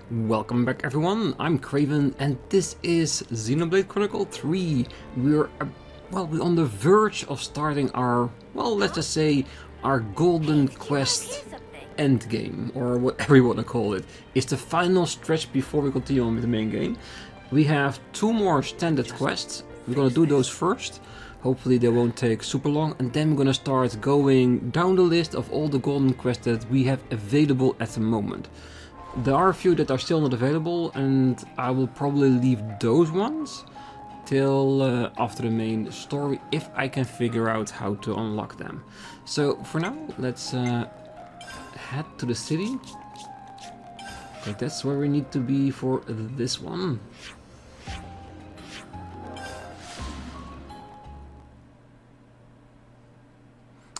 Welcome back everyone, I'm Craven and this is Xenoblade Chronicles 3. We're on the verge of starting our, let's just say, our Golden Quest endgame, or whatever you want to call it. It's the final stretch before we continue on with the main game. We have 2 more standard quests, we're gonna do those first. Hopefully they won't take super long, and then we're gonna start going down the list of all the Golden Quests that we have available at the moment. There are a few that are still not available, and I will probably leave those ones till after the main story, if I can figure out how to unlock them. So for now, let's head to the city. Okay, that's where we need to be for this one.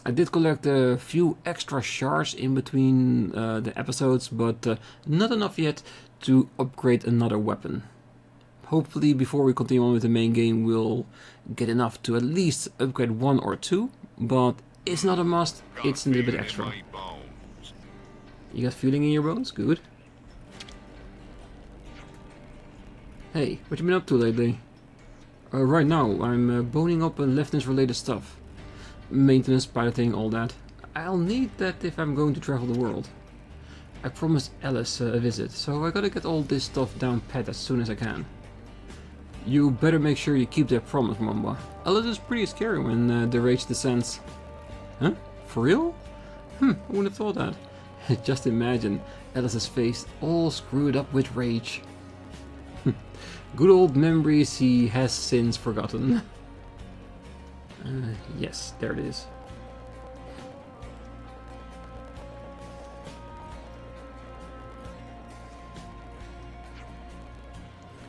I did collect a few extra shards in between the episodes, but not enough yet to upgrade another weapon. Hopefully before we continue on with the main game we'll get enough to at least upgrade 1 or 2, but it's not a must, it's a little bit extra. You got feeling in your bones? Good. Hey, what you been up to lately? Right now I'm boning up Lieutenant's related stuff. Maintenance, piloting, all that. I'll need that if I'm going to travel the world. I promised Alice a visit, so I gotta get all this stuff down pat as soon as I can. You better make sure you keep that promise, Mamba. Alice is pretty scary when the rage descends. Huh? For real? I wouldn't have thought that. Just imagine Alice's face all screwed up with rage. Good old memories he has since forgotten. Yes, there it is.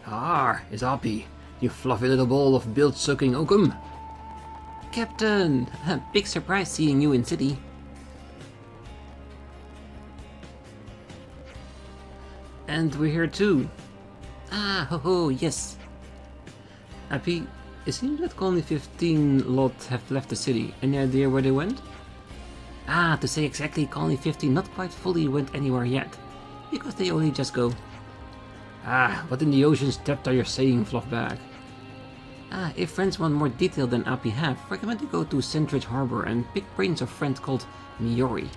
Ah, it's Oppie, you fluffy little ball of bilge-sucking oakum. Captain, big surprise seeing you in city. And we're here too. Ah, ho ho, yes. Oppie, it seems that only 15 lot have left the city. Any idea where they went? Ah, to say exactly, Colony 15 not quite fully went anywhere yet, because they only just go. Ah, what in the ocean's depth are you saying, Fluffbag? Ah, if friends want more detail than Oppie have, recommend you go to Centridge Harbor and pick brains of a friend called Miori.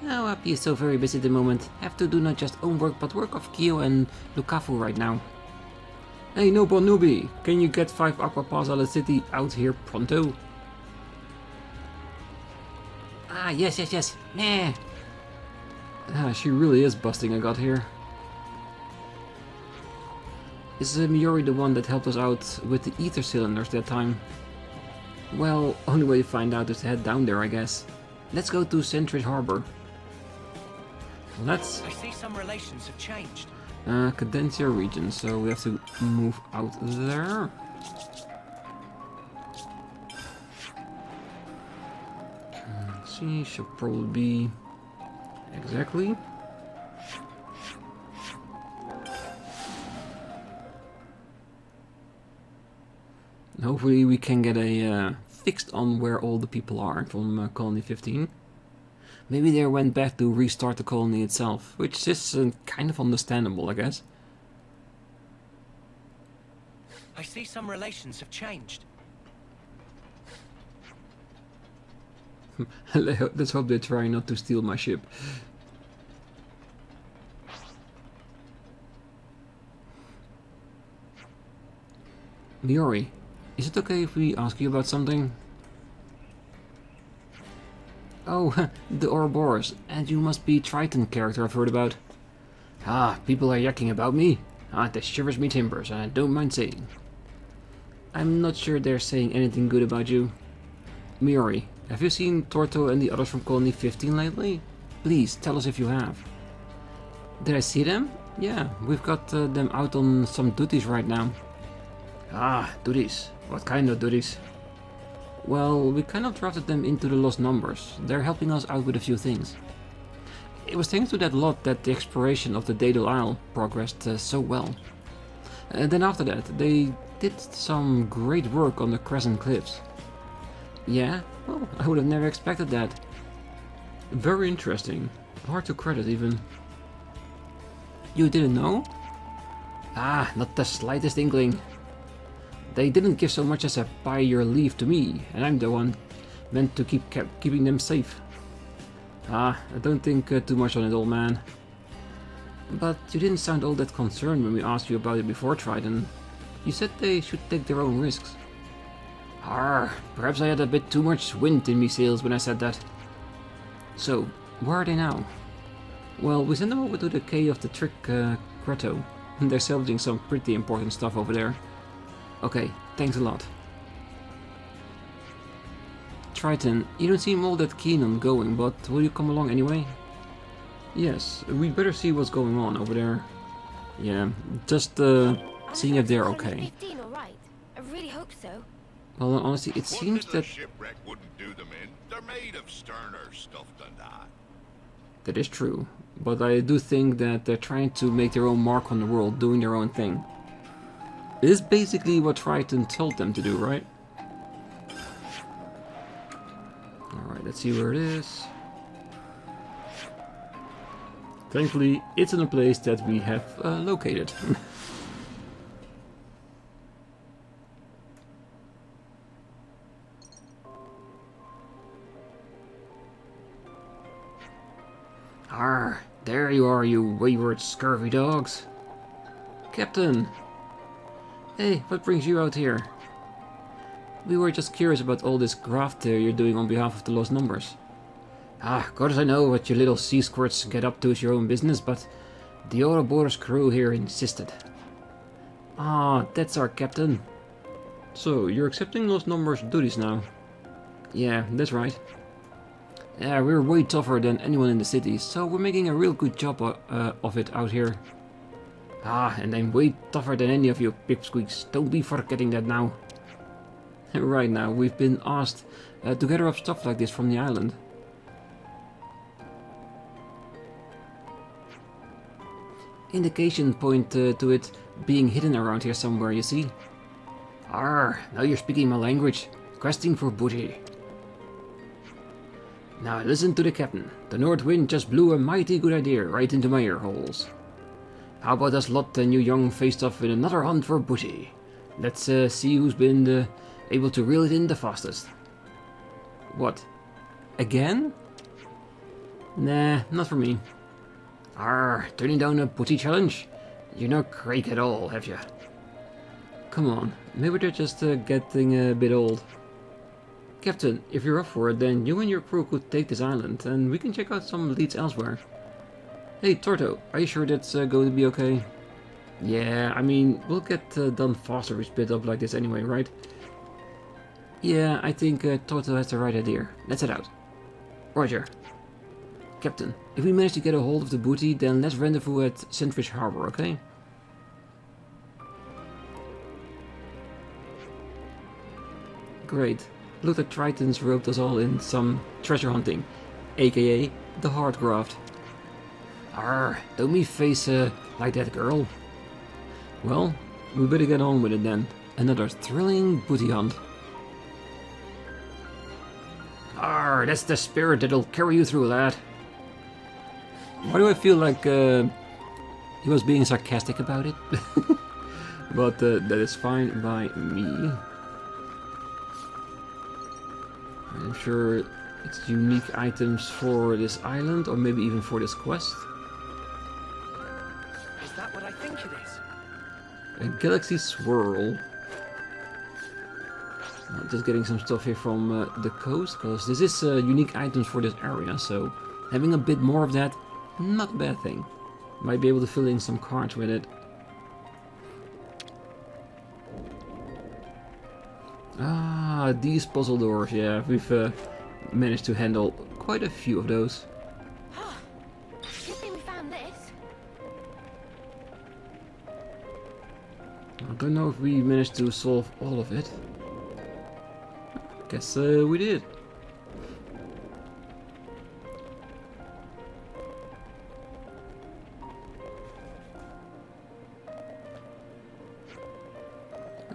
Now Oppie is so very busy at the moment, have to do not just own work but work of Kyo and Lukafu right now. Hey Noble Newbie, can you get 5 Aquapaws out of the city out here pronto? Ah, yes. Nah. Ah, she really is busting a gut here. Is Miori the one that helped us out with the ether cylinders that time? Well, only way to find out is to head down there, I guess. Let's go to Centridge Harbor. I see some relations have changed. Cadencia region, so we have to move out there. Let's see, should probably be exactly. Hopefully we can get a fixed on where all the people are from Colony 15. Maybe they went back to restart the colony itself, which is kind of understandable, I guess. I see some relations have changed. Let's hope they try not to steal my ship. Miori, is it okay if we ask you about something? Oh, the Ouroboros, and you must be Triton character I've heard about. Ah, people are yakking about me. Ah, that shivers me timbers, I don't mind saying. I'm not sure they're saying anything good about you. Miori, have you seen Torto and the others from Colony 15 lately? Please, tell us if you have. Did I see them? Yeah, we've got them out on some duties right now. Ah, duties. What kind of duties? Well, we kind of drafted them into the Lost Numbers. They're helping us out with a few things. It was thanks to that lot that the exploration of the Daedal Isle progressed so well. And then after that, they did some great work on the Crescent Cliffs. Yeah, well, I would have never expected that. Very interesting. Hard to credit even. You didn't know? Ah, not the slightest inkling. They didn't give so much as a by your leave to me, and I'm the one meant to keeping them safe. Ah, I don't think too much on it, old man. But you didn't sound all that concerned when we asked you about it before, Triton. You said they should take their own risks. Perhaps I had a bit too much wind in me sails when I said that. So, where are they now? Well, we sent them over to the Cave of the Trick Grotto. They're salvaging some pretty important stuff over there. Okay, thanks a lot. Triton, you don't seem all that keen on going, but will you come along anyway? Yes, we'd better see what's going on over there. Yeah, just seeing if they're okay. 15, all right. I really hope so. Well, honestly, it seems that... shipwreck wouldn't do them in. They're made of sterner stuff than that. That is true, but I do think that they're trying to make their own mark on the world, doing their own thing. It is basically what Triton told them to do, right? Alright, let's see where it is. Thankfully, it's in a place that we have located. There you are, you wayward scurvy dogs. Captain! Hey, what brings you out here? We were just curious about all this graft you're doing on behalf of the Lost Numbers. Of course I know what you little sea squirts get up to is your own business, but the Ouroboros crew here insisted. That's our captain. So, you're accepting Lost Numbers duties now? Yeah, that's right. Yeah, we're way tougher than anyone in the city, so we're making a real good job of it out here. And I'm way tougher than any of you pipsqueaks. Don't be forgetting that now. Right now, we've been asked to gather up stuff like this from the island. Indication point to it being hidden around here somewhere, you see? Now you're speaking my language. Questing for booty. Now listen to the captain. The north wind just blew a mighty good idea right into my ear holes. How about us lot and you young faced off in another hunt for booty? Let's see who's been able to reel it in the fastest. What? Again? Nah, not for me. Turning down a booty challenge? You're not Craig at all, have you? Come on, maybe they're just getting a bit old. Captain, if you're up for it, then you and your crew could take this island, and we can check out some leads elsewhere. Hey, Torto, are you sure that's going to be okay? Yeah, I mean, we'll get done faster if we split up like this anyway, right? Yeah, I think Torto has the right idea. Let's head out. Roger. Captain, if we manage to get a hold of the booty, then let's rendezvous at Sandwich Harbor, okay? Great. Look at Triton's roped us all in some treasure hunting, aka the hard graft. Don't me face like that, girl. Well, we better get on with it then. Another thrilling booty hunt. That's the spirit that'll carry you through, lad. Why do I feel like he was being sarcastic about it? But that is fine by me. I'm sure it's unique items for this island, or maybe even for this quest. Is that what I think it is? A galaxy swirl. Just getting some stuff here from the coast, because this is unique items for this area, so having a bit more of that, not a bad thing. Might be able to fill in some cards with it. These puzzle doors, yeah, we've managed to handle quite a few of those. Good thing we found this. I don't know if we managed to solve all of it. Guess we did.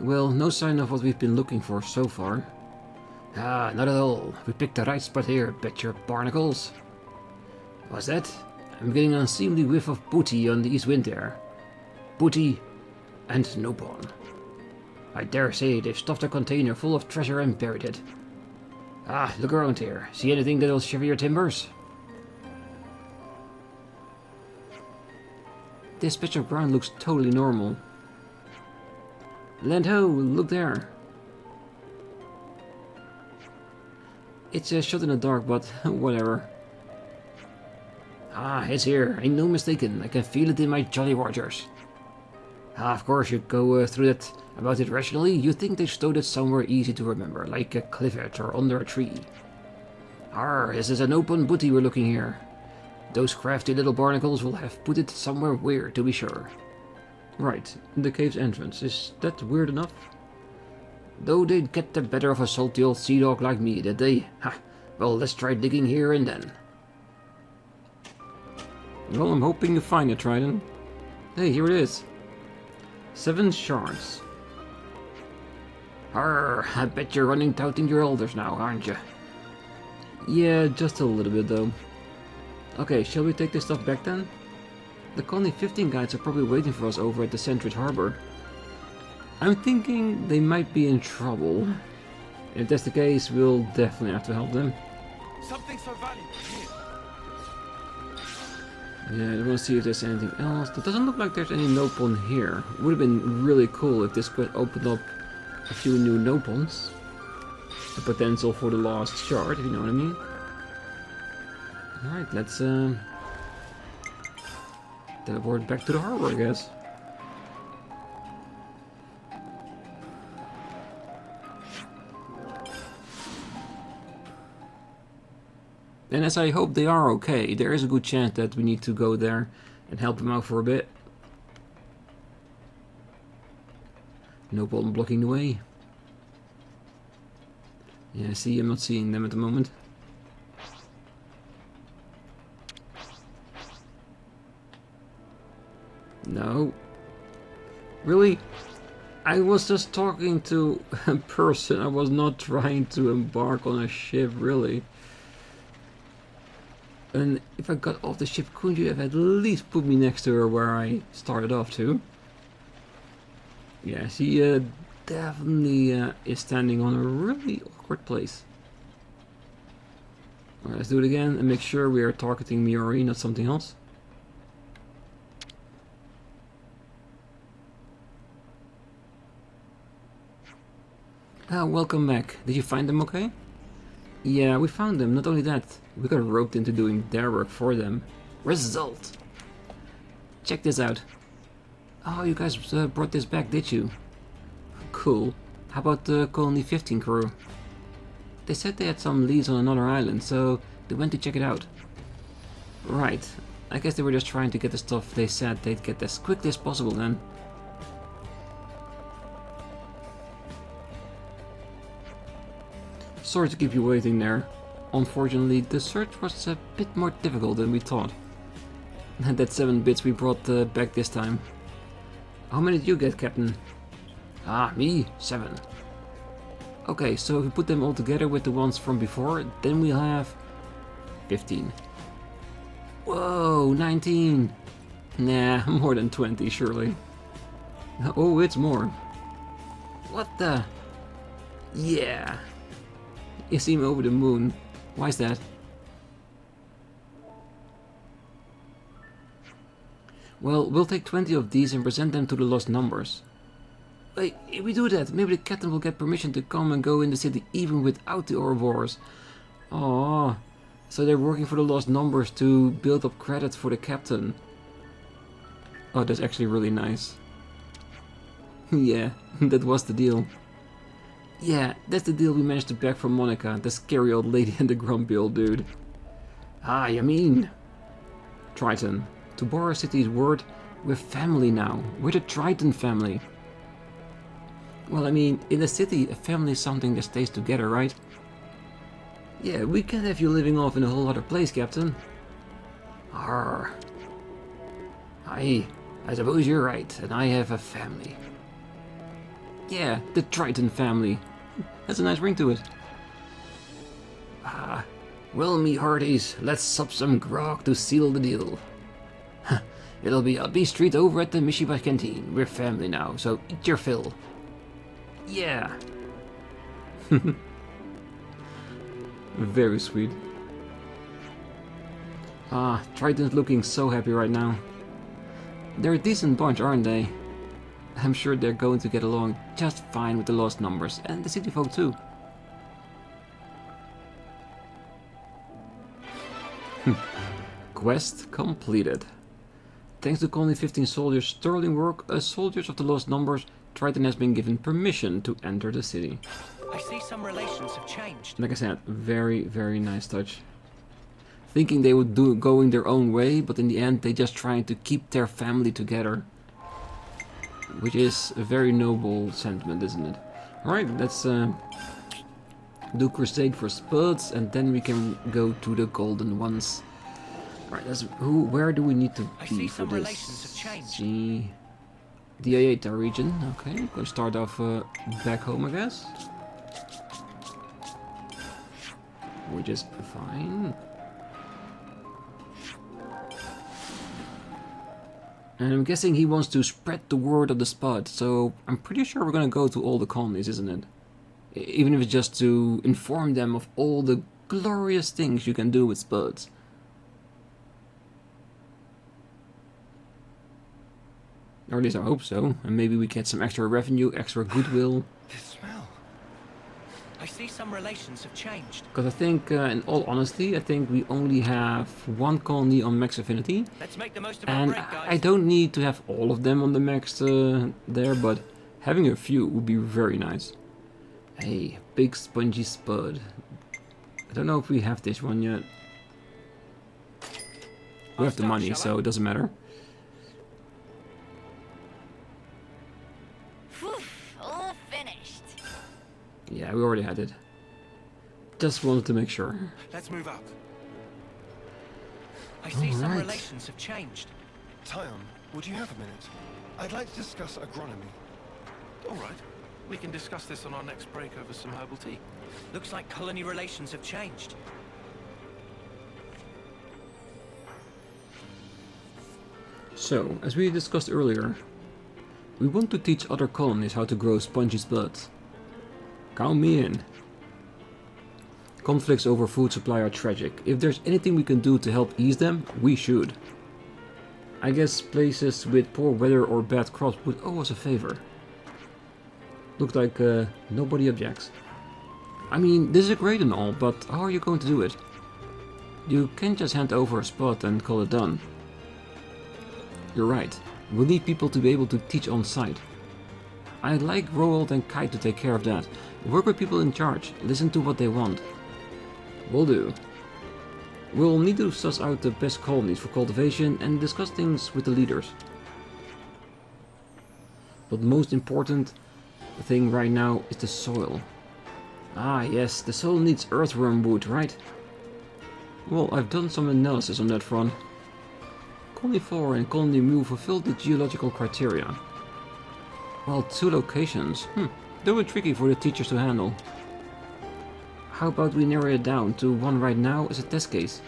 Well, no sign of what we've been looking for so far. Not at all. We picked the right spot here, bet your barnacles. What's that? I'm getting an unseemly whiff of booty on the east wind there. Booty and no pawn. I dare say they've stuffed a container full of treasure and buried it. Ah, look around here. See anything that'll shiver your timbers? This patch of ground looks totally normal. Land ho, look there. It's shot in the dark, but whatever. Ah, it's here. Ain't no mistaken. I can feel it in my Jolly Rogers. Ah, of course, you go through that about it rationally. You think they stowed it somewhere easy to remember, like a cliff edge or under a tree. Arr, this is an open booty we're looking here. Those crafty little barnacles will have put it somewhere weird, to be sure. Right, the cave's entrance. Is that weird enough? Though they'd get the better of a salty old sea dog like me, did they? Ha! Well, let's try digging here and then. Well, I'm hoping you find it, Trident. Hey, here it is. 7 shards. Arr, I bet you're running touting your elders now, aren't you? Yeah, just a little bit though. Okay, shall we take this stuff back then? The Colony 15 guys are probably waiting for us over at the Centrid Harbor. I'm thinking they might be in trouble. If that's the case, we'll definitely have to help them. Something so valuable here. Yeah, I want to see if there's anything else. It doesn't look like there's any nopon here. Would have been really cool if this could open up a few new nopons. The potential for the lost shard, if you know what I mean. Alright, let's teleport back to the harbor, I guess. And as I hope they are okay, there is a good chance that we need to go there and help them out for a bit. No problem blocking the way. Yeah, see, I'm not seeing them at the moment. No. Really? I was just talking to a person. I was not trying to embark on a ship, really. And if I got off the ship, couldn't you have at least put me next to her where I started off to? Yeah, she definitely is standing on a really awkward place. Alright, let's do it again and make sure we are targeting Miori, not something else. Ah, welcome back. Did you find them okay? Yeah, we found them. Not only that, we got roped into doing their work for them. Result! Check this out. Oh, you guys brought this back, did you? Cool. How about the Colony 15 crew? They said they had some leads on another island, so they went to check it out. Right. I guess they were just trying to get the stuff they said they'd get as quickly as possible then. Sorry to keep you waiting there. Unfortunately, the search was a bit more difficult than we thought. That 7 bits we brought back this time. How many did you get, Captain? Ah, me? 7. Okay, so if we put them all together with the ones from before, then we'll have 15. Whoa, 19! Nah, more than 20, surely. Oh, it's more. What the? Yeah. You seem over the moon. Why is that? Well, we'll take 20 of these and present them to the lost numbers. Wait, if we do that, maybe the captain will get permission to come and go in the city even without the Ouroboros. Aww. So they're working for the lost numbers to build up credits for the captain. Oh, that's actually really nice. Yeah, that was the deal. Yeah, that's the deal we managed to bag from Monica, the scary old lady and the grumpy old dude. Ah, you mean? Triton. To borrow City's word, we're family now. We're the Triton family. Well, I mean, in the city, a family is something that stays together, right? Yeah, we can't have you living off in a whole other place, Captain. Arr. I suppose you're right, and I have a family. Yeah, the Triton family. That's a nice ring to it. Ah, Well, me hearties, let's sup some grog to seal the deal. It'll be a beast treat over at the Mishiba canteen. We're family now, so eat your fill. Yeah. Very sweet. Ah, Triton's looking so happy right now. They're a decent bunch, aren't they? I'm sure they're going to get along just fine with the lost numbers, and the city folk too. Quest completed. Thanks to Colony 15 soldiers' sterling work as soldiers of the lost numbers, Triton has been given permission to enter the city. I see some relations have changed. Like I said, very, very nice touch. Thinking they would do going their own way, but in the end they just trying to keep their family together. Which is a very noble sentiment, isn't it? Alright, let's do Crusade for Spuds, and then we can go to the Golden Ones. Alright, where do we need to be for this? See, the Aieta region. Okay, gonna start off back home, I guess. Which is fine. And I'm guessing he wants to spread the word of the spud, so I'm pretty sure we're gonna go to all the colonies, isn't it? Even if it's just to inform them of all the glorious things you can do with spuds. Or at least I hope so, and maybe we get some extra revenue, extra goodwill. This smell. I see some relations have changed. Because I think, in all honesty, I think we only have one colony on max affinity. Let's make the most of our And break, guys. I don't need to have all of them on the max there, but having a few would be very nice. Hey, big spongy spud. I don't know if we have this one yet. We have the money, so it doesn't matter. All finished. Yeah, we already had it. Just wanted to make sure. Let's move out. I see some Alright. relations have changed. Taion, would you have a minute? I'd like to discuss agronomy. All right. We can discuss this on our next break over some herbal tea. Looks like colony relations have changed. So, as we discussed earlier, we want to teach other colonies how to grow spongy spuds. Count me in. Conflicts over food supply are tragic. If there's anything we can do to help ease them, we should. I guess places with poor weather or bad crops would owe us a favor. Looks like nobody objects. I mean, this is great and all, but how are you going to do it? You can't just hand over a spot and call it done. You're right. We'll need people to be able to teach on site. I'd like Roald and Kite to take care of that. Work with people in charge. Listen to what they want. Will do. We'll need to suss out the best colonies for cultivation and discuss things with the leaders. But most important thing right now is the soil. Ah yes, the soil needs earthworm wood, right? Well, I've done some analysis on that front. Colony 4 and Colony Mu fulfilled the geological criteria. Well, 2 locations. They were tricky for the teachers to handle. How about we narrow it down to one right now as a test case?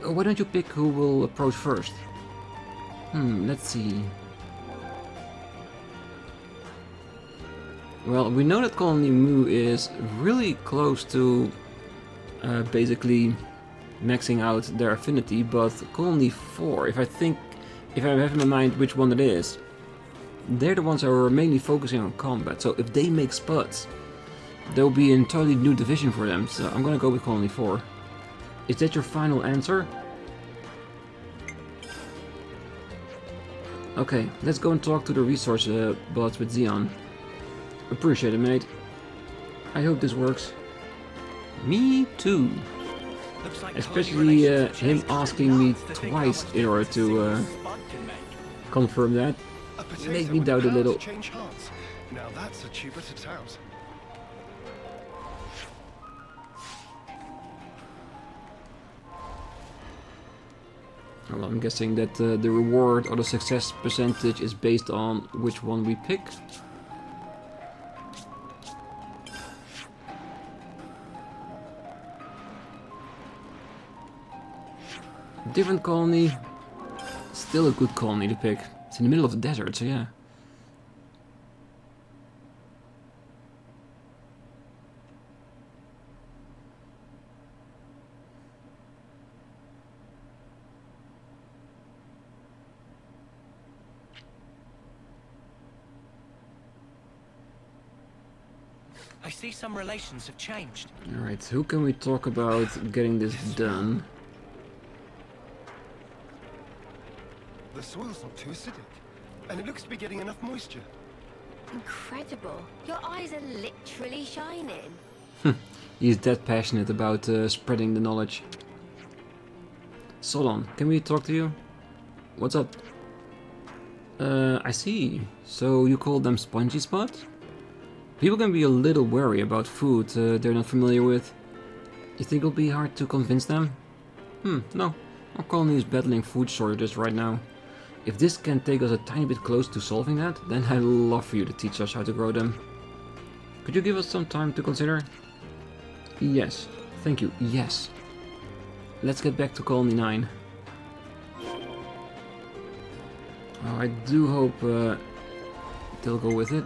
Why don't you pick who will approach first? Let's see. Well, we know that Colony Mu is really close to basically maxing out their affinity, but Colony 4, if I have in my mind which one it is, they're the ones that are mainly focusing on combat, so if they make spuds, there'll be an entirely new division for them, so I'm gonna go with Colony 4. Is that your final answer? Okay, let's go and talk to the resource bots with Xeon. Appreciate it, mate. I hope this works. Me too. Looks like Especially him asking me twice in order to confirm that. A potato Make me with doubt a power to little. change hearts. Now that's a tuber to tout. Well, I'm guessing that the reward or the success percentage is based on which one we pick. different colony. Still a good colony to pick. It's in the middle of the desert, so yeah. I see some relations have changed. Alright, who can we talk about getting this done? The soil's not too acidic, and it looks to be getting enough moisture. Incredible. Your eyes are literally shining. He's that passionate about spreading the knowledge. Solon, can we talk to you? What's up? I see. So you call them spongy spots? People can be a little wary about food they're not familiar with. You think it'll be hard to convince them? No. Our colony is battling food shortages right now. If this can take us a tiny bit close to solving that, then I'd love for you to teach us how to grow them. Could you give us some time to consider? Yes. Thank you. Yes. Let's get back to Colony 9. Oh, I do hope they'll go with it.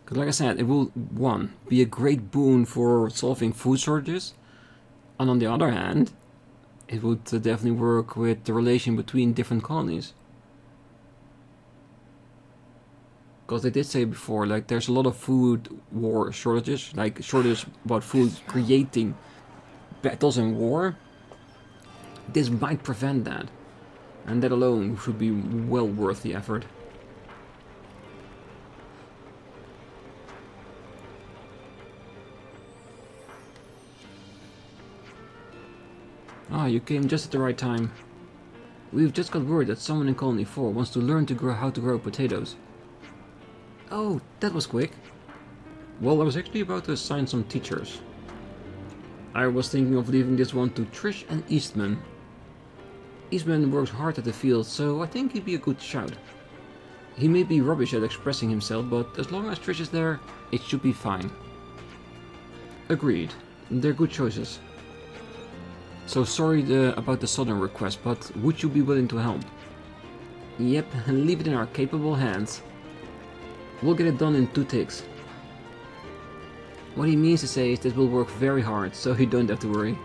Because like I said, it will, one, be a great boon for solving food shortages, and on the other hand, it would definitely work with the relation between different colonies. Because they did say before, like, there's a lot of food war shortages, like shortages about food creating battles and war. This might prevent that, and that alone should be well worth the effort. Ah, you came just at the right time. We've just got word that someone in Colony 4 wants to learn to grow how to grow potatoes. Oh, that was quick. Well, I was actually about to assign some teachers. I was thinking of leaving this one to Trish and Eastman. Eastman works hard at the field, so I think he'd be a good shout. He may be rubbish at expressing himself, but as long as Trish is there, it should be fine. Agreed. They're good choices. So sorry about the southern request, but would you be willing to help? Yep, leave it in our capable hands. We'll get it done in 2 takes. What he means to say is that we'll work very hard, so you don't have to worry.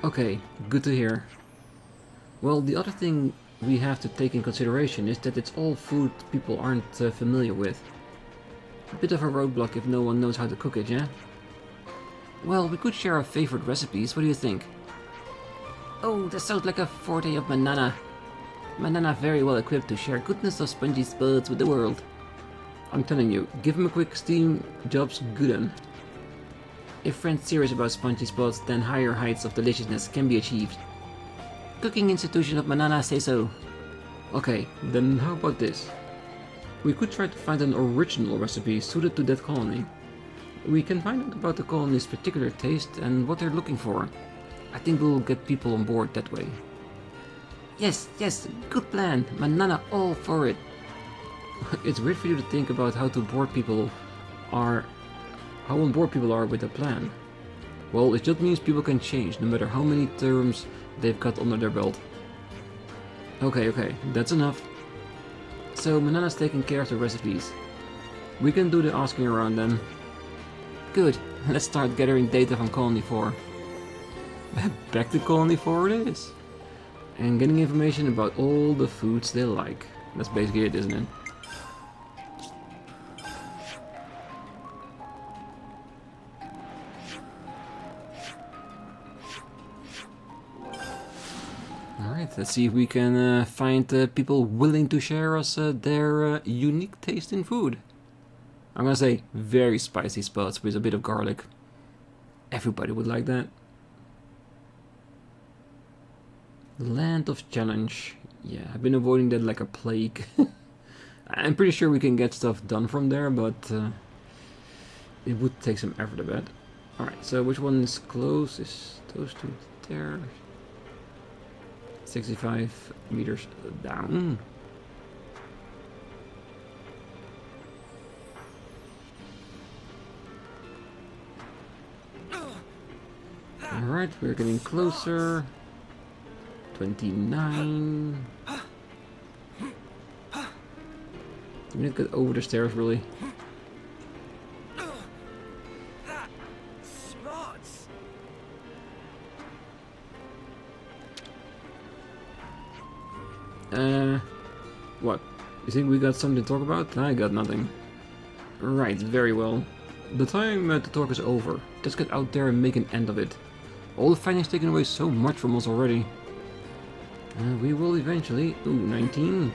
Okay, good to hear. Well, the other thing we have to take in consideration is that it's all food people aren't familiar with. A bit of a roadblock if no one knows how to cook it, yeah? Well, we could share our favorite recipes, what do you think? Oh, that sounds like a forte of Manana. Manana very well equipped to share goodness of spongy spuds with the world. I'm telling you, give him a quick steam, job's good un. If friends serious about spongy spuds, then higher heights of deliciousness can be achieved. Cooking institution of Manana say so. Okay, then how about this? We could try to find an original recipe suited to that colony. We can find out about the colony's particular taste and what they're looking for. I think we'll get people on board that way. Yes, good plan. Manana all for it. It's weird for you to think about how on board people are with a plan. Well, it just means people can change, no matter how many terms they've got under their belt. Okay, that's enough. So Manana's taking care of the recipes. We can do the asking around then. Good, let's start gathering data from Colony 4. Back to Colony 4 it is. And getting information about all the foods they like. That's basically it, isn't it? Alright, let's see if we can find people willing to share us their unique taste in food. I'm gonna say very spicy spots with a bit of garlic. Everybody would like that. Land of Challenge. Yeah, I've been avoiding that like a plague. I'm pretty sure we can get stuff done from there, but it would take some effort, I bet. Alright, so which one is closest? Those two there. 65 meters down. Alright, we're getting closer. 29. We need to get over the stairs, really. Smarts. What? You think we got something to talk about? I got nothing. Right, very well. The time to talk is over. Let's get out there and make an end of it. All the fighting's taken away so much from us already. We will eventually... Ooh, 19.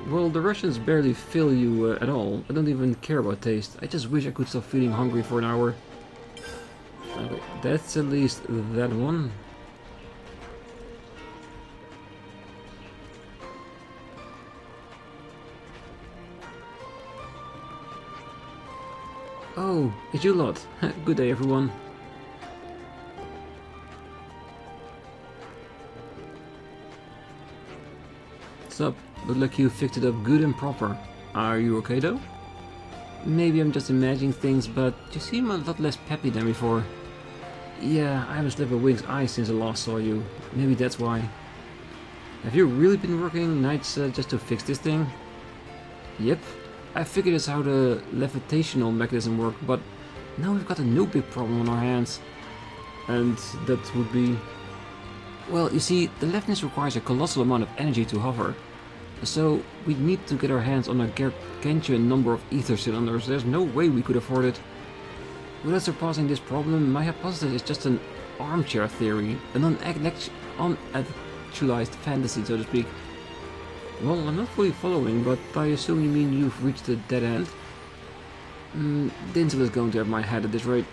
Well, the Russians barely fill you at all. I don't even care about taste. I just wish I could stop feeling hungry for an hour. Okay, that's at least that one. Oh, it's you lot. Good day, everyone. What's up? Look like you fixed it up good and proper. Are you okay though? Maybe I'm just imagining things, but you seem a lot less peppy than before. Yeah, I haven't slept a wink's eye since I last saw you. Maybe that's why. Have you really been working nights just to fix this thing? Yep. I figured it's how the levitational mechanism worked, but now we've got a new big problem on our hands. And that would be... Well, you see, the leftness requires a colossal amount of energy to hover. So we need to get our hands on a gargantuan number of ether cylinders. There's no way we could afford it. Without surpassing this problem, my hypothesis is just an armchair theory, an unactualized fantasy, so to speak. Well, I'm not fully following, but I assume you mean you've reached a dead end? Denzel is going to have my head at this rate.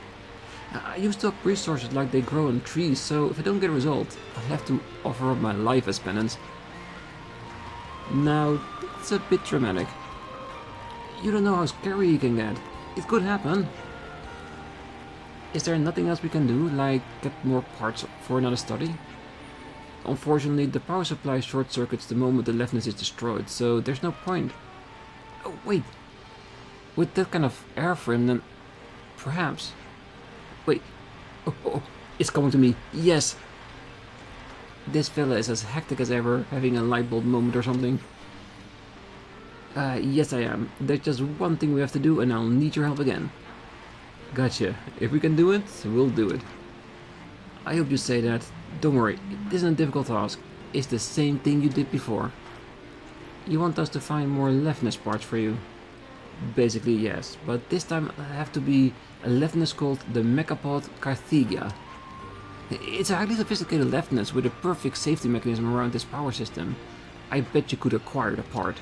I used up resources like they grow on trees, so if I don't get a result, I'll have to offer up my life as penance. Now, it's a bit dramatic. You don't know how scary you can get. It could happen. Is there nothing else we can do, like get more parts for another study? Unfortunately, the power supply short circuits the moment the leftness is destroyed, so there's no point. Oh, wait. With that kind of airframe, then perhaps. Wait. Oh, it's coming to me. Yes. This fella is as hectic as ever, having a light bulb moment or something. Yes I am. There's just one thing we have to do and I'll need your help again. Gotcha. If we can do it, we'll do it. I hope you say that. Don't worry, it isn't a difficult task. It's the same thing you did before. You want us to find more leftness parts for you? Basically yes, but this time it'll have to be a leftness called the Mechapod Carthagia. It's a highly sophisticated leftness with a perfect safety mechanism around this power system. I bet you could acquire the part.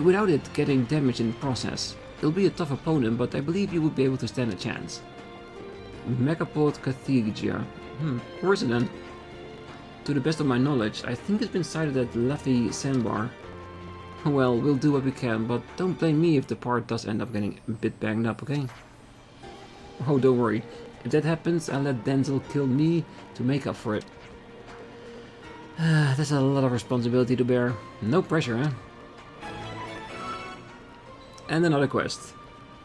Without it getting damaged in the process. It'll be a tough opponent, but I believe you would be able to stand a chance. Mechapod Carthagia. Where is it then? To the best of my knowledge, I think it's been sighted at Laffy Sandbar. Well, we'll do what we can, but don't blame me if the part does end up getting a bit banged up, okay? Oh, don't worry. If that happens, I'll let Denzel kill me to make up for it. That's a lot of responsibility to bear. No pressure, huh? And another quest.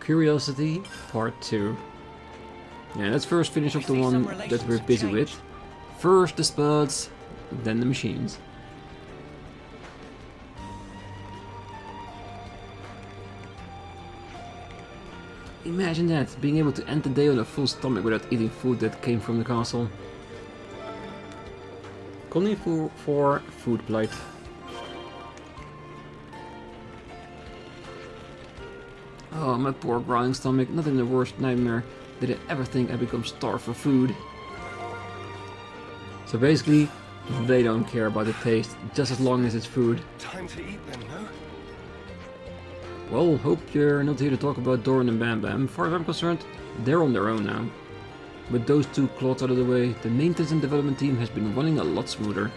Curiosity, Part 2. Yeah, let's first finish up the one that we're busy with. First the spuds, then the machines. Imagine that, being able to end the day on a full stomach without eating food that came from the castle. Colony for food blight. Oh, my poor growling stomach, not in the worst nightmare did I ever think I'd become starved for food. So basically, they don't care about the taste, just as long as it's food. Time to eat then, no? Well, hope you're not here to talk about Doran and Bam Bam. As far as I'm concerned, they're on their own now. With those two clots out of the way, the maintenance and development team has been running a lot smoother.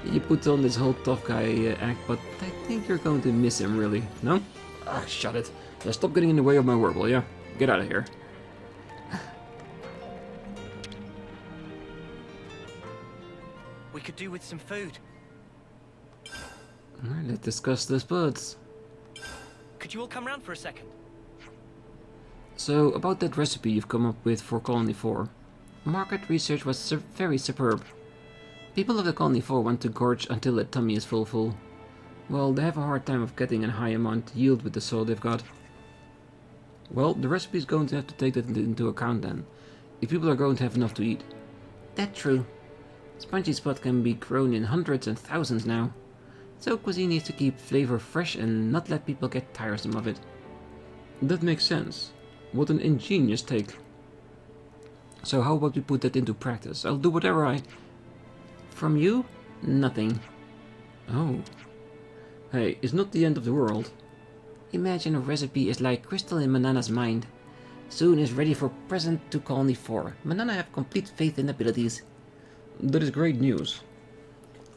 You put on this whole tough guy act, but I think you're going to miss him, really, no? Ah, shut it. Stop getting in the way of my work, will ya? Get out of here. We could do with some food. Alright, let's discuss the spuds. Could you all come round for a second? So, about that recipe you've come up with for Colony 4. Market research was very superb. People of the Colony 4 want to gorge until their tummy is full. Well, they have a hard time of getting a high amount yield with the soil they've got. Well, the recipe is going to have to take that into account then, if people are going to have enough to eat. That's true. Spongy spot can be grown in hundreds and thousands now, so cuisine needs to keep flavor fresh and not let people get tiresome of it. That makes sense. What an ingenious take. So how about we put that into practice? I'll do whatever I... From you? Nothing. Oh. Hey, it's not the end of the world. Imagine a recipe is like crystal in Manana's mind. Soon is ready for present to Colony 4. Manana have complete faith in abilities. That is great news.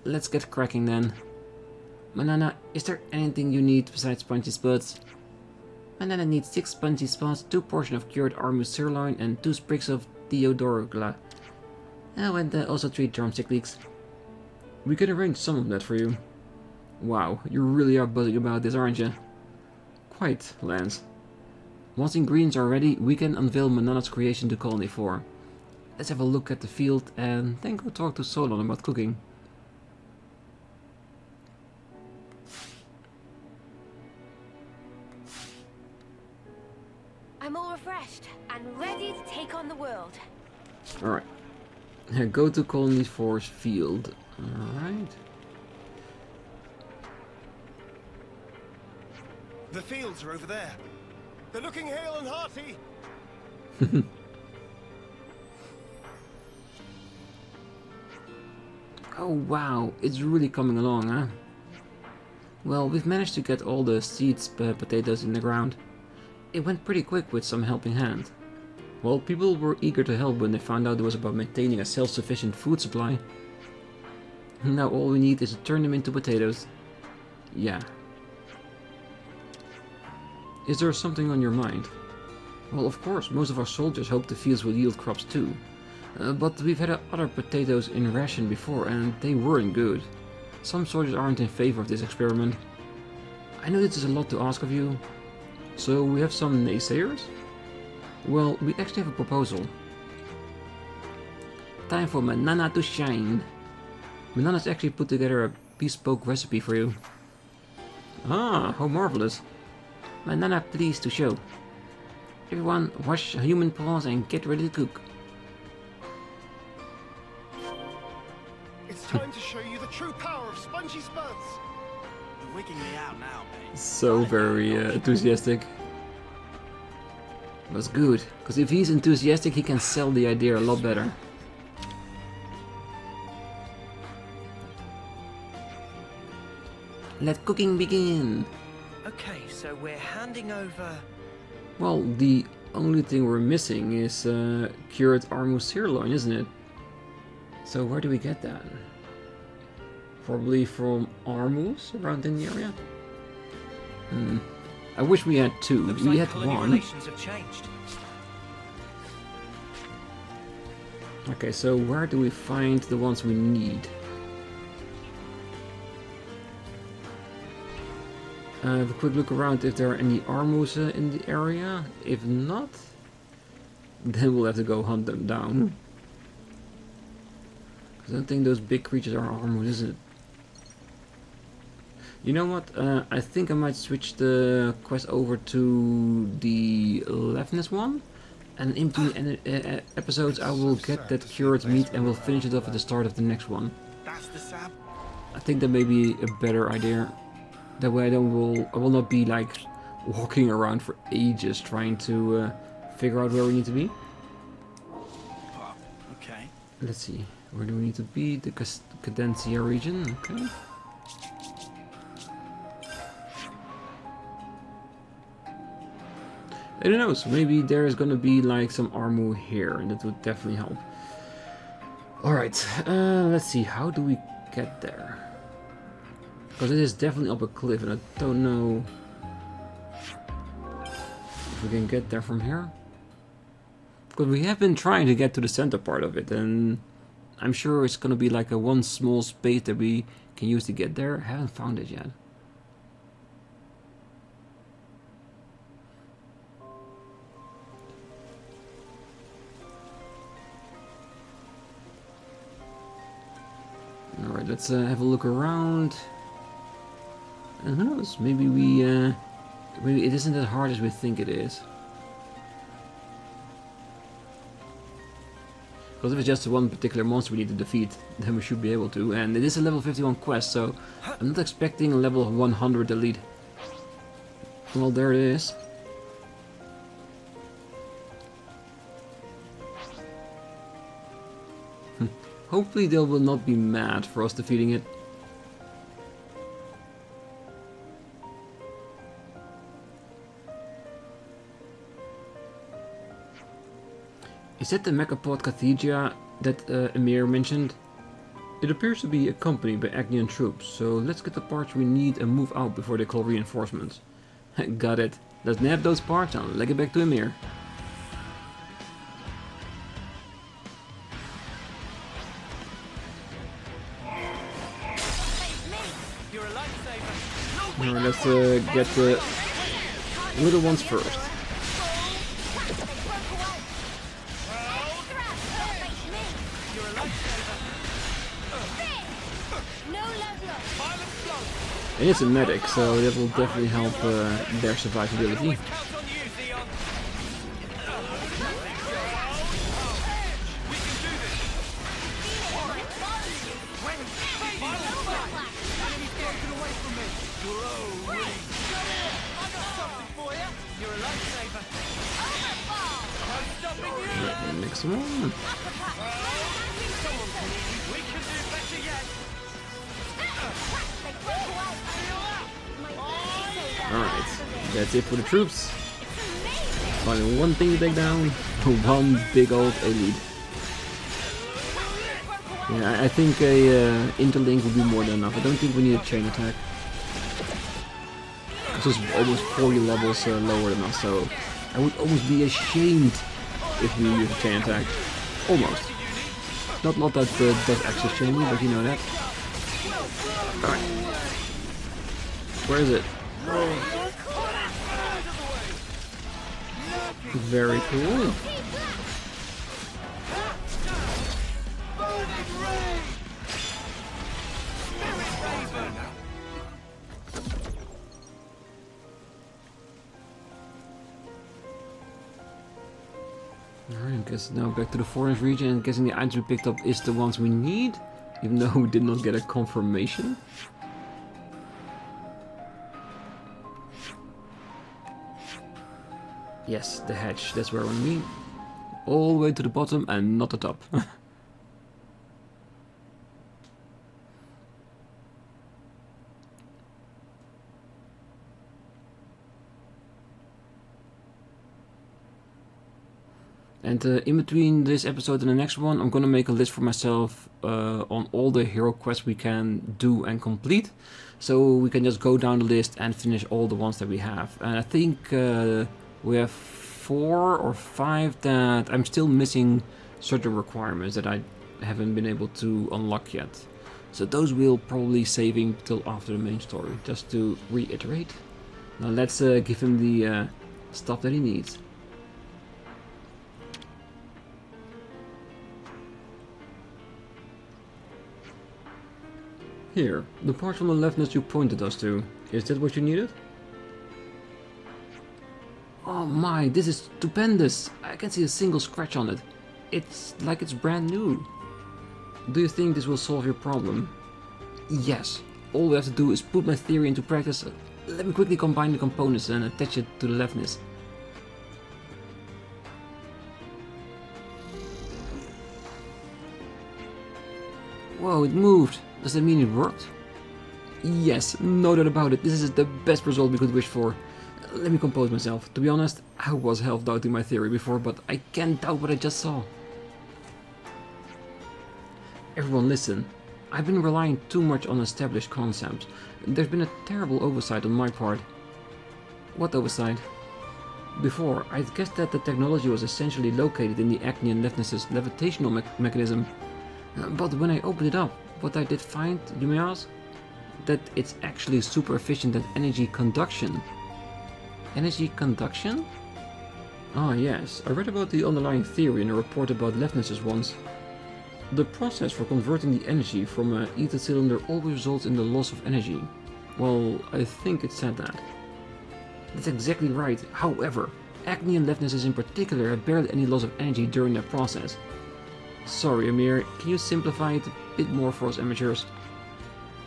Let's get cracking then. Manana, is there anything you need besides spongy spots? Manana needs 6 spongy spots, 2 portions of cured armu sirloin, and 2 sprigs of Theodorogla. Oh, and also 3 drumstick leeks. We can arrange some of that for you. Wow, you really are buzzing about this, aren't you? Quite, Lanz. Once ingredients are ready, we can unveil Manana's creation to Colony 4. Let's have a look at the field and then go talk to Solon about cooking. I'm all refreshed and ready to take on the world. Alright. Go to Colony 4's field. Alright. The fields are over there. They're looking hale and hearty. Oh wow, it's really coming along, huh? Well, we've managed to get all the seeds potatoes in the ground. It went pretty quick with some helping hand. Well, people were eager to help when they found out it was about maintaining a self-sufficient food supply. Now all we need is to turn them into potatoes. Yeah. Is there something on your mind? Well, of course, most of our soldiers hope the fields will yield crops too. But we've had other potatoes in ration before and they weren't good. Some soldiers aren't in favor of this experiment. I know this is a lot to ask of you. So we have some naysayers? Well, we actually have a proposal. Time for Manana to shine. Manana's actually put together a bespoke recipe for you. Ah, how marvelous. Manana pleased to show. Everyone wash human paws and get ready to cook. It's time to show you the true power of spongy spuds. You're wigging me out now, mate. So very enthusiastic. That's good, because if he's enthusiastic he can sell the idea a lot better. Let cooking begin! Okay, so we're handing over... Well, the only thing we're missing is cured armu sirloin, isn't it? So where do we get that? Probably from armus around in the area? I wish we had 2. Looks we like had colony 1. relations have changed. Okay, so where do we find the ones we need? Have a quick look around if there are any armus in the area. If not, then we'll have to go hunt them down. I don't think those big creatures are armus, is it? You know what? I think I might switch the quest over to the leftness one. And in between episodes I will get that cured meat and we'll finish it off at the start of the next one. That's the sap. I think that may be a better idea. That way I will not be like walking around for ages trying to figure out where we need to be. Okay. Let's see, where do we need to be? The Cadencia region, okay. I don't know, so maybe there is gonna be like some armu here and that would definitely help. Alright, let's see, how do we get there? Because it is definitely up a cliff and I don't know if we can get there from here. Because we have been trying to get to the center part of it and I'm sure it's going to be like a one small space that we can use to get there. I haven't found it yet. Alright, let's have a look around. And who knows, maybe maybe it isn't as hard as we think it is. Because if it's just one particular monster we need to defeat, then we should be able to. And it is a level 51 quest, so I'm not expecting a level 100 elite. Well, there it is. Hopefully they will not be mad for us defeating it. Is that the Mechapod Cathedra that Emir mentioned? It appears to be accompanied by Agnian troops, so let's get the parts we need and move out before they call reinforcements. Got it. Let's nab those parts and leg it back to Emir. Alright, let's get the little ones first. And it's a medic, so that will definitely help their survivability. Next one. Alright, that's it for the troops. Finally, one thing to take down, one big old elite. Yeah, I think a interlink will be more than enough. I don't think we need a chain attack. This is almost 40 levels lower than us, so I would almost be ashamed if we use a chain attack. Almost. Not that does actually shame me, but you know that. Alright. Where is it? Very cool. Alright, I guess now back to the forest region, and guessing the items we picked up is the ones we need, even though we did not get a confirmation. Yes, the hatch, that's where I want to be. All the way to the bottom and not the top. And in between this episode and the next one, I'm gonna make a list for myself on all the hero quests we can do and complete. So we can just go down the list and finish all the ones that we have. And I think we have 4 or 5 that I'm still missing certain requirements that I haven't been able to unlock yet. So those we'll probably saving till after the main story, just to reiterate. Now let's give him the stuff that he needs. Here, the part from the leftness you pointed us to. Is that what you needed? Oh my, this is stupendous! I can see a single scratch on it. It's like it's brand new. Do you think this will solve your problem? Yes. All we have to do is put my theory into practice. Let me quickly combine the components and attach it to the leftness. Whoa, it moved! Does that mean it worked? Yes, no doubt about it. This is the best result we could wish for. Let me compose myself. To be honest, I was half doubting my theory before, but I can't doubt what I just saw. Everyone listen. I've been relying too much on established concepts. There's been a terrible oversight on my part. What oversight? Before, I'd guessed that the technology was essentially located in the Agnian leftness's levitational mechanism. But when I opened it up, what I did find, you may ask? That it's actually super efficient at energy conduction. Energy conduction? Ah yes, I read about the underlying theory in a report about leftnesses once. The process for converting the energy from a ether cylinder always results in the loss of energy. Well, I think it said that. That's exactly right. However, Agnian Lefnesses in particular have barely any loss of energy during that process. Sorry, Amir, can you simplify it a bit more for us amateurs?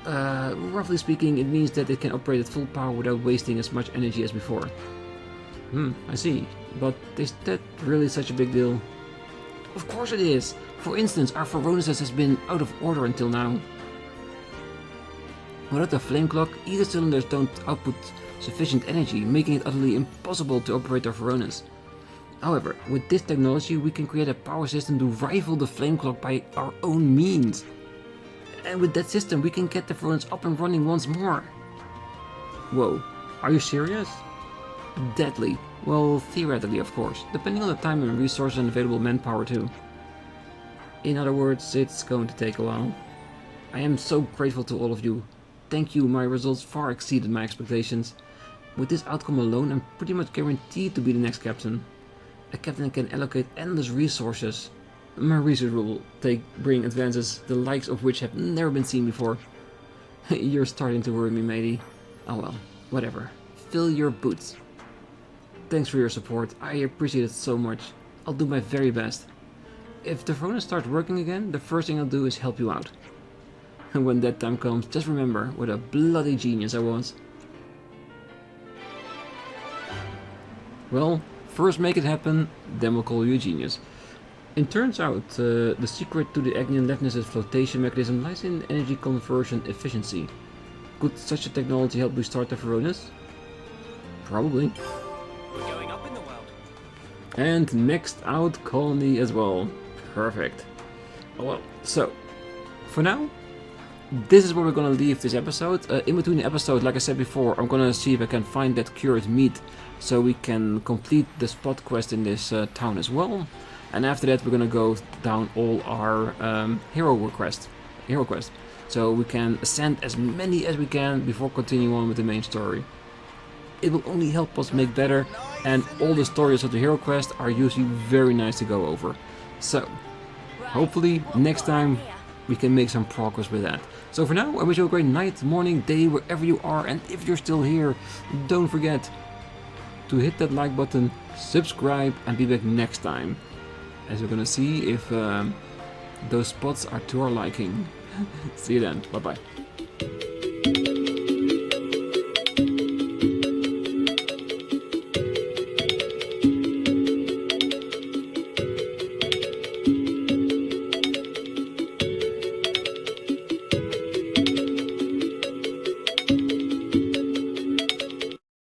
Roughly speaking, it means that it can operate at full power without wasting as much energy as before. I see. But is that really such a big deal? Of course it is! For instance, our Phoronesis has been out of order until now. Without the flame clock, ether cylinders don't output sufficient energy, making it utterly impossible to operate our Phorones. However, with this technology we can create a power system to rival the flame clock by our own means. And with that system we can get the Phorones up and running once more. Whoa, are you serious? Deadly. Well, theoretically of course, depending on the time and resources and available manpower too. In other words, it's going to take a while. I am so grateful to all of you. Thank you, my results far exceeded my expectations. With this outcome alone, I'm pretty much guaranteed to be the next captain. A captain can allocate endless resources. My research will bring advances, the likes of which have never been seen before. You're starting to worry me, matey. Oh well, whatever. Fill your boots. Thanks for your support, I appreciate it so much. I'll do my very best. If the Phorones start working again, the first thing I'll do is help you out. And when that time comes, just remember what a bloody genius I was. Well, first make it happen, then we'll call you a genius. It turns out, the secret to the Agnian Lefnesses flotation mechanism lies in energy conversion efficiency. Could such a technology help restart the Phorones? Probably. We're going up in the world. And next out, Colony as well. Perfect. Oh well, so, for now, this is where we're gonna leave this episode. In between the episodes, like I said before, I'm gonna see if I can find that cured meat so we can complete the spot quest in this town as well. And after that, we're gonna go down all our hero quest. So we can ascend as many as we can before continuing on with the main story. It will only help us make better, and all the stories of the hero quest are usually very nice to go over. So, hopefully next time we can make some progress with that. So for now, I wish you a great night, morning, day, wherever you are, and if you're still here, don't forget to hit that like button, subscribe, and be back next time, as we're gonna see if those spots are to our liking. See you then, bye bye.